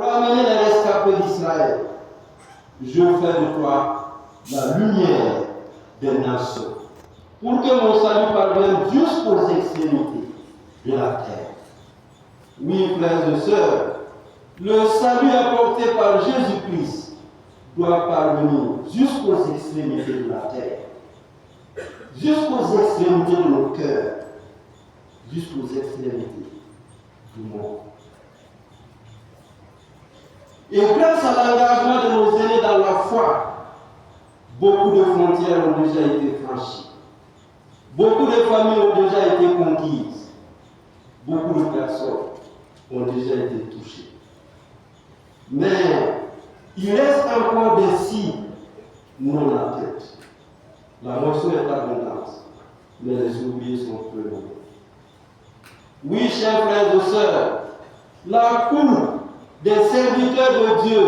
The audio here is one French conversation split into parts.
pour amener les rescapés d'Israël. Je fais de toi la lumière des nations, pour que mon salut parvienne jusqu'aux extrémités de la terre. Oui, frères et sœurs, le salut apporté par Jésus-Christ doit parvenir jusqu'aux extrémités de la terre, jusqu'aux extrémités de nos cœurs, jusqu'aux extrémités du monde. Et grâce à l'engagement de nos aînés dans la foi, beaucoup de frontières ont déjà été franchies. Beaucoup de familles ont déjà été conquises. Beaucoup de personnes ont déjà été touchées. Mais il reste encore des cibles non atteintes. La moisson est abondante, mais les oubliés sont peu nombreux. Oui, chers frères et sœurs, la cour des serviteurs de Dieu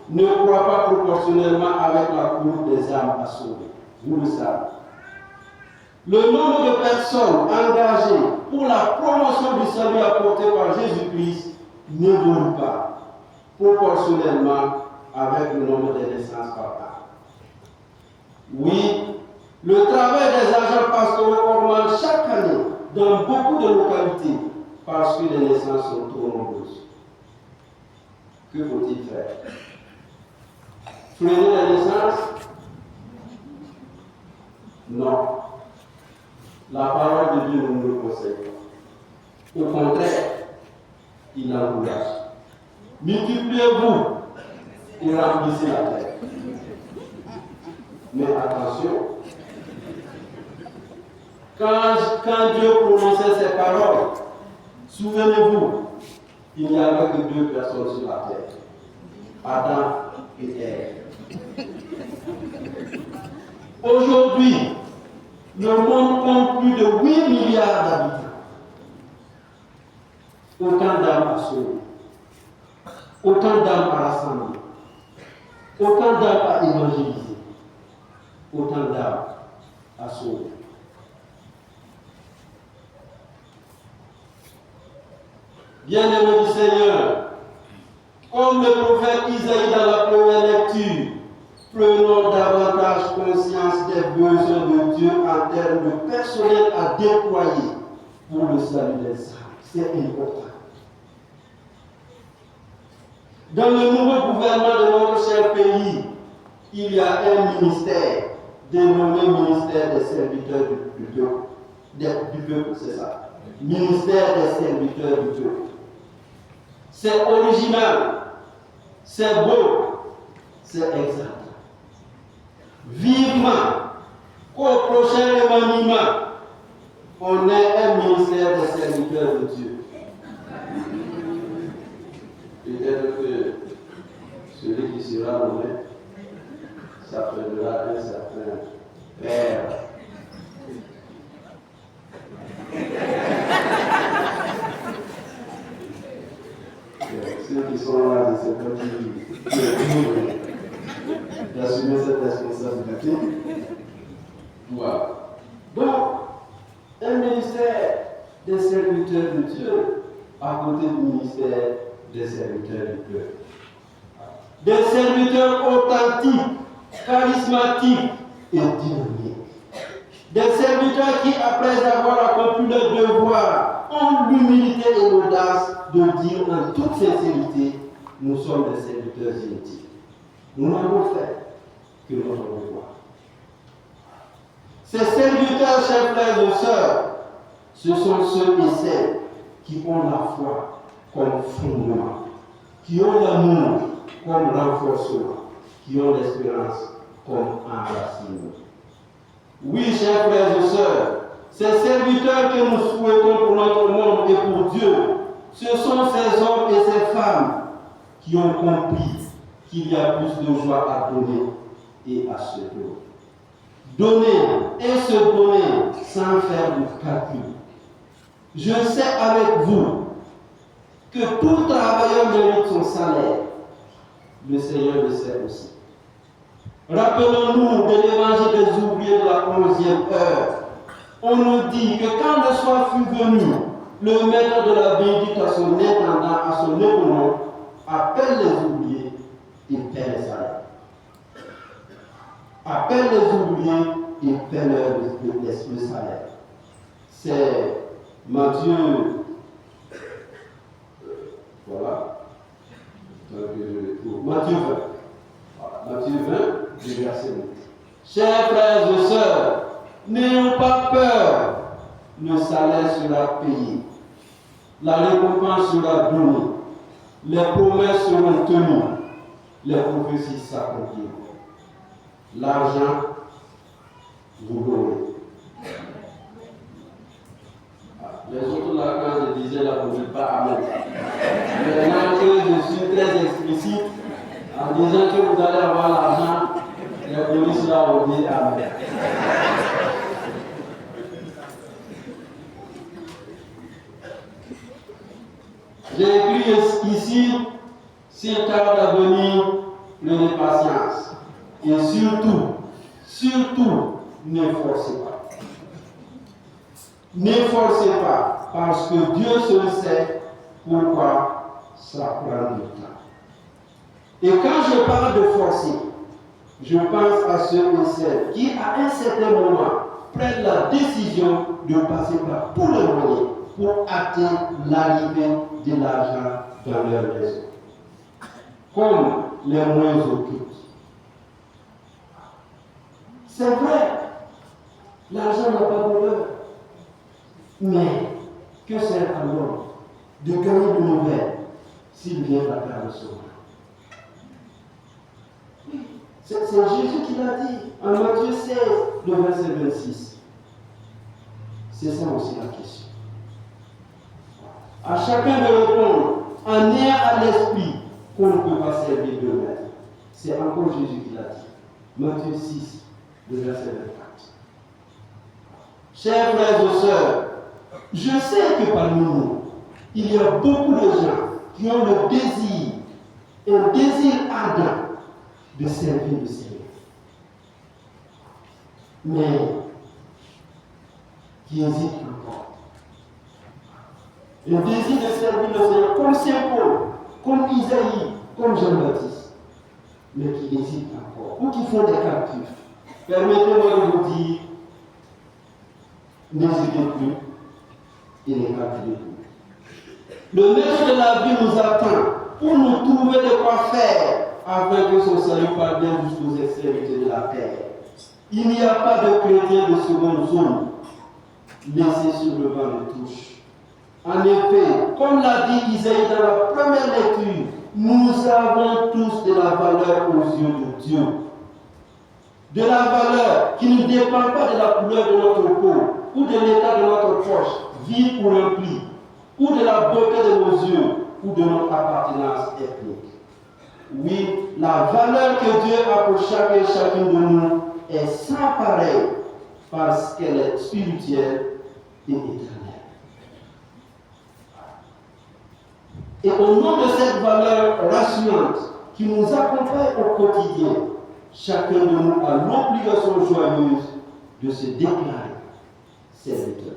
ne croît pas proportionnellement avec la cour des âmes à sauver. Vous le savez. Le nombre de personnes engagées pour la promotion du salut apporté par Jésus-Christ n'évolue pas proportionnellement avec le nombre de naissances par an. Oui, le travail des agents pastoraux augmente chaque année dans beaucoup de localités parce que les naissances sont trop nombreuses. Que faut-il faire? Freiner les naissances? Non. La parole de Dieu ne nous le conseille pas. Au contraire, il l'encourage. Multipliez-vous et remplissez la terre. Mais attention, quand Dieu prononçait ces paroles, souvenez-vous, il n'y avait que 2 personnes sur la terre, Adam et Ève. Aujourd'hui, le monde compte plus de 8 milliards d'habitants. Autant d'âmes à sauver, autant d'âmes à rassembler, autant d'âmes à évangéliser, autant d'âmes à sauver. Bien-aimés du Seigneur, comme le prophète Isaïe dans la première lecture, prenons davantage conscience des besoins de Dieu en termes de personnel à déployer pour le salut des âmes. C'est important. Dans le nouveau gouvernement de notre cher pays, il y a un ministère dénommé ministère des serviteurs du peuple, c'est ça. Ministère des serviteurs du peuple. C'est original, c'est beau, c'est exact. Vivement qu'au prochain remaniement, on ait un ministère des serviteurs de Dieu. Peut-être que celui qui sera nommé s'appellera un certain Père. Ceux qui sont là, je ne sais pas qui d'assumer cette responsabilité. Voilà. Donc, un ministère des serviteurs de Dieu à côté du ministère des serviteurs du peuple. Des serviteurs authentiques, charismatiques et dynamiques. Des serviteurs qui, après avoir accompli leur devoir, ont l'humilité et l'audace de dire en toute sincérité, nous sommes des serviteurs inutiles. Nous n'avons fait que notre devoir. Ces serviteurs, chers frères et sœurs, ce sont ceux et celles qui ont la foi comme fondement, qui ont l'amour comme renforcement, qui ont l'espérance comme enracinement. Oui, chers frères et sœurs, ces serviteurs que nous souhaitons pour notre monde et pour Dieu, ce sont ces hommes et ces femmes qui ont compris qu'il y a plus de joie à donner et à se donner. Donner et se donner sans faire de calcul. Je sais avec vous que tout travailleur mérite son salaire. Le Seigneur le sait aussi. Rappelons-nous de l'évangile des ouvriers de la 11e heure. On nous dit que quand le soir fut venu, le maître de la ville dit à son intendant, à son économe, appelle les ouvriers et paie les salaires. Appelle les ouvriers et paie le salaire. C'est Matthieu, voilà, Matthieu 20. Voilà, Matthieu 20, du verset 8. Chers frères et sœurs, n'ayons pas peur, le salaire sera payé, la récompense sera donnée, les promesses seront tenues, les prophéties s'accompliront. L'argent, vous donnez. Les autres là, quand je disais là, vous ne dites pas Amen. Maintenant que je suis très explicite, en disant que vous allez avoir l'argent, les polices là ont dit Amen. J'ai écrit ici, s'il tarde à venir, prenez patience. Et surtout, ne forcez pas. Ne forcez pas, parce que Dieu seul sait pourquoi ça prend du temps. Et quand je parle de forcer, je pense à ceux et celles qui, à un certain moment, prennent la décision de passer par tous les moyens pour atteindre l'arrivée de l'argent dans leur maison. Comme les moins occultes. C'est vrai, l'argent n'a pas de valeur. Mais que sert à l'homme de gagner de nouvelles s'il vient la perdre son âme? C'est Jésus qui l'a dit en Matthieu 16, le verset 26. C'est ça aussi la question. À chacun de répondre en ayant à l'esprit qu'on ne peut pas servir de maître. C'est encore Jésus qui l'a dit. Matthieu 6, le verset 24. Chers frères et sœurs, je sais que parmi nous, il y a beaucoup de gens qui ont le désir, un désir ardent de servir le Seigneur. Mais qui hésitent encore. Un désir de servir le Seigneur comme Saint Paul, comme Isaïe, comme Jean-Baptiste, mais qui hésitent encore, ou qui font des calculs. Permettez-moi de vous dire, n'hésitez plus et ne calculez plus. Le maître de la vie nous attend pour nous trouver de quoi faire afin que son salut parvienne jusqu'aux extrémités de la terre. Il n'y a pas de chrétien de seconde zone laissé sur le banc de touche. En effet, comme l'a dit Isaïe dans la première lecture, nous avons tous de la valeur aux yeux de Dieu. De la valeur qui ne dépend pas de la couleur de notre peau ou de l'état de notre poche, vide ou remplie, ou de la beauté de nos yeux ou de notre appartenance ethnique. Oui, la valeur que Dieu a pour chacun et chacune de nous est sans pareil parce qu'elle est spirituelle et éternelle. Et au nom de cette valeur rassurante qui nous accompagne au quotidien, chacun de nous a l'obligation joyeuse de se déclarer serviteur.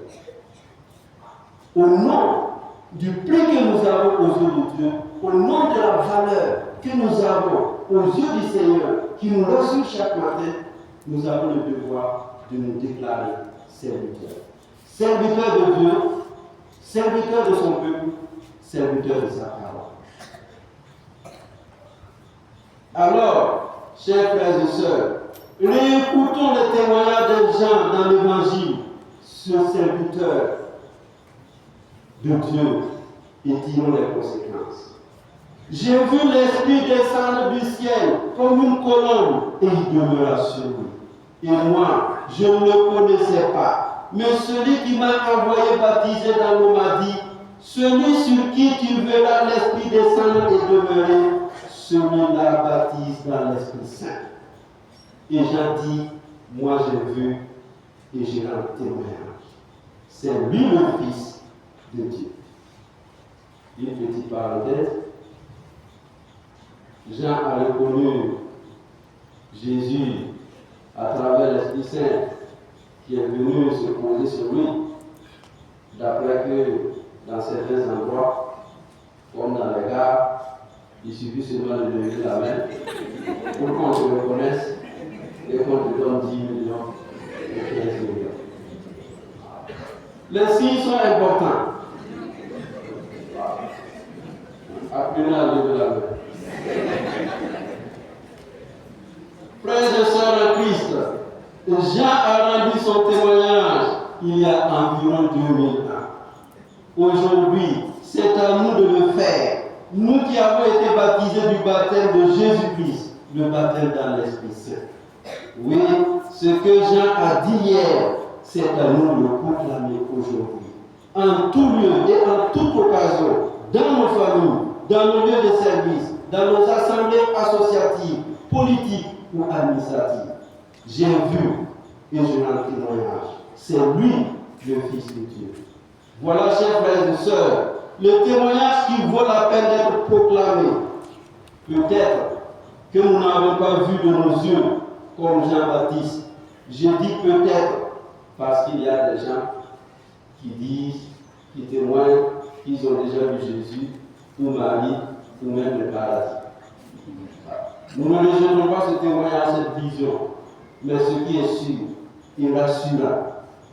Au nom du prix que nous avons aux yeux de Dieu, au nom de la valeur que nous avons aux yeux du Seigneur, qui nous rassure chaque matin, nous avons le devoir de nous déclarer serviteurs. Serviteurs de Dieu, serviteurs de son peuple, serviteurs de sa parole. Alors, chers frères et sœurs, réécoutons le témoignage des gens dans l'Évangile, ce serviteur de Dieu, et tirons les conséquences. J'ai vu l'Esprit descendre du ciel comme une colombe et il demeura sur lui. Et moi, je ne le connaissais pas. Mais celui qui m'a envoyé baptiser dans l'eau m'a dit, celui sur qui tu verras l'Esprit descendre et demeurer, celui-là baptise dans l'Esprit Saint. Et j'ai dit, moi j'ai vu et j'ai rendu témoignage. C'est lui le Fils de Dieu. Une petite parenthèse. Jean a reconnu Jésus à travers l'Esprit Saint qui est venu se poser sur lui, d'après que dans certains endroits, comme dans les gares, Il suffit seulement de lever la main pour qu'on te reconnaisse et qu'on te donne 10 millions et 15 millions. Les signes sont importants. Apprenez à lever la main. Frères et sœurs en Christ, Jean a rendu son témoignage il y a environ 2000 ans. Aujourd'hui, c'est à nous de le faire. Nous qui avons été baptisés du baptême de Jésus-Christ, le baptême dans l'Esprit Saint. Oui, ce que Jean a dit hier, c'est à nous de le proclamer aujourd'hui. En tout lieu et en toute occasion, dans nos familles, dans nos lieux de service, dans nos assemblées associatives, politiques ou administratives. J'ai vu et je rends témoignage. C'est lui le Fils de Dieu. Voilà, chers frères et sœurs, le témoignage qui vaut la peine d'être proclamé. Peut-être que nous n'avons pas vu de nos yeux comme Jean-Baptiste. Je dis peut-être parce qu'il y a des gens qui disent, qui témoignent qu'ils ont déjà vu Jésus, ou Marie, ou même le paradis. Nous ne rejetons pas ce témoignage, cette vision, mais ce qui est sûr et rassurant,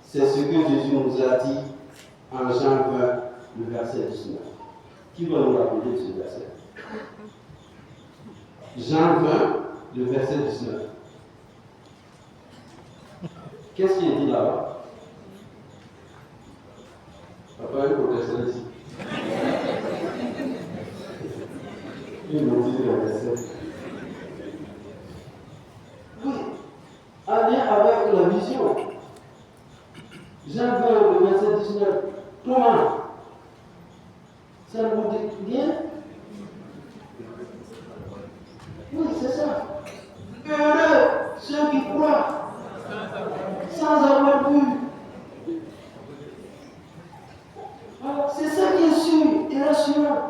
c'est ce que Jésus nous a dit en Jean 20, le verset 19. Qui va nous rappeler ce verset? Jean 20, le verset 19. Qu'est-ce qui est dit là-bas? Papa, il proteste ici. Il nous dit le verset. Oui, en lien avec la vision. Jean 20, le verset 19. Comment? Ça vous dit bien? Oui, c'est ça. Heureux ceux qui croient sans avoir vu. C'est ça qui est sûr et rassurant.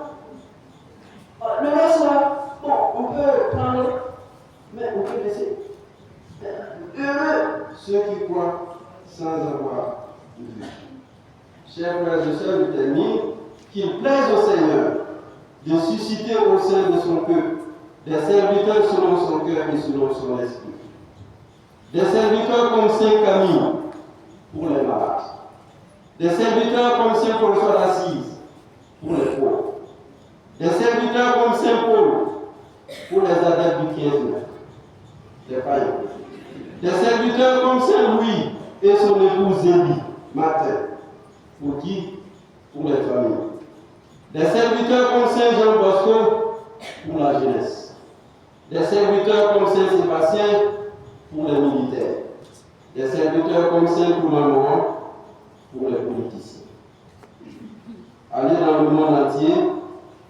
Le reste là, bon, on peut prendre, mais on peut laisser. Heureux ceux qui croient sans avoir vu. Chers frères et sœurs, je termine, qu'il plaise au Seigneur de susciter au sein de son peuple des serviteurs selon son cœur et selon son esprit. Des serviteurs comme Saint Camille pour les malades. Des serviteurs comme Saint François d'Assise pour les pauvres. Des serviteurs comme Saint Paul pour les adeptes du 15 mai, des païens. Des serviteurs comme Saint Louis et son épouse Zélie, Martin. Pour qui? Pour les familles. Des serviteurs comme Saint Jean Bosco pour la jeunesse. Des serviteurs comme Saint Sébastien pour les militaires. Des serviteurs comme Saint Coumanoan pour les politiciens. Allez dans le monde entier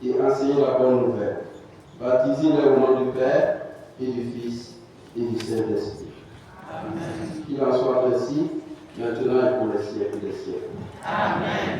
et enseignez la bonne nouvelle. Baptisez-les au nom du Père et du Fils et du Saint-Esprit. Qu'il en soit ainsi, maintenant et pour les siècles des siècles. Amen.